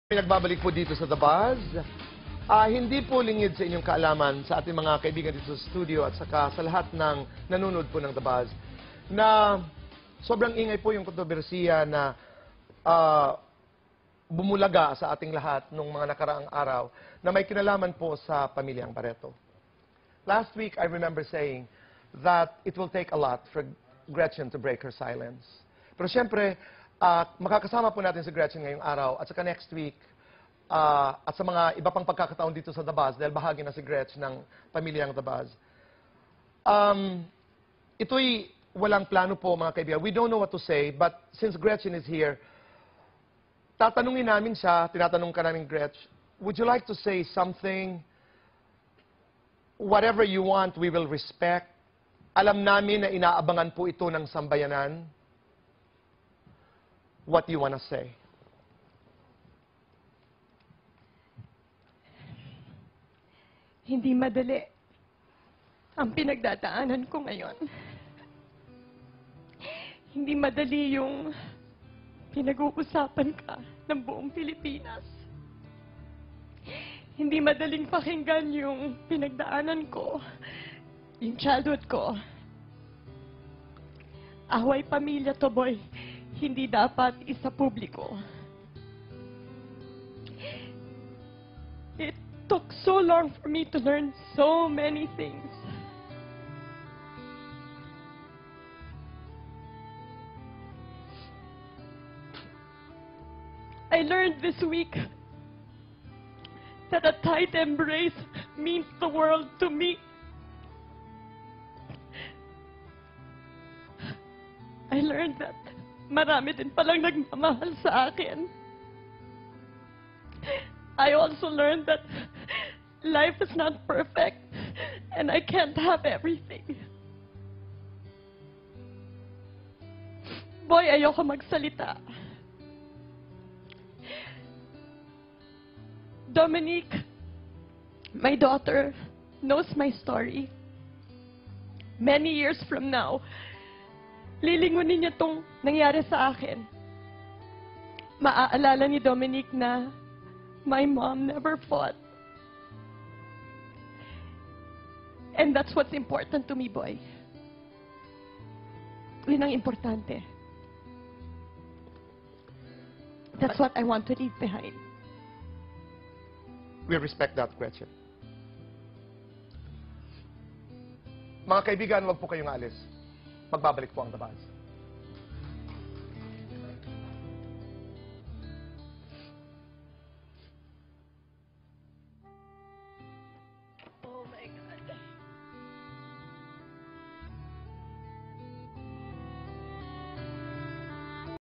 Nagbabalik po dito sa The Buzz. Hindi po lingid sa inyong kaalaman sa ating mga kaibigan dito sa studio at saka sa lahat ng nanonood po ng The Buzz na sobrang ingay po yung kontrobersiya na bumulaga sa ating lahat nung mga nakaraang araw na may kinalaman po sa pamilyang Barreto. Last week, I remember saying that it will take a lot for Gretchen to break her silence. Pero siyempre, makakasama po natin si Gretchen ngayong araw at saka next week at sa mga iba pang pagkakataon dito sa The Buzz dahil bahagi na si Gretchen ng pamilyang The Buzz. Ito'y walang plano po mga kaibigan. We don't know what to say, but since Gretchen is here, tatanungin namin siya, tinatanong ka namin, Gretchen, would you like to say something? Whatever you want, we will respect. Alam namin na inaabangan po ito ng sambayanan. What do you want to say? Hindi madali ang pinagdadaanan ko ngayon. Hindi madali yung pinag-uusapan ka ng buong Pilipinas. Hindi madaling pakinggan yung pinagdaanan ko, yung childhood ko. Away pamilya to, boy. Hindi dapat isa publiko. It took so long for me to learn so many things. I learned this week that a tight embrace means the world to me. I learned that marami din palang nagmamahal sa akin. I also learned that life is not perfect and I can't have everything. Boy, ayoko magsalita. Dominique, my daughter, knows my story. Many years from now, lilingunin niya tong nangyari sa akin. Maaalala ni Dominique na my mom never fought. And that's what's important to me, boy. Yun ang importante. That's what I want to leave behind. We respect that, Gretchen. Mga kaibigan, wag po kayong alis. Magbabalik po ang The Buzz.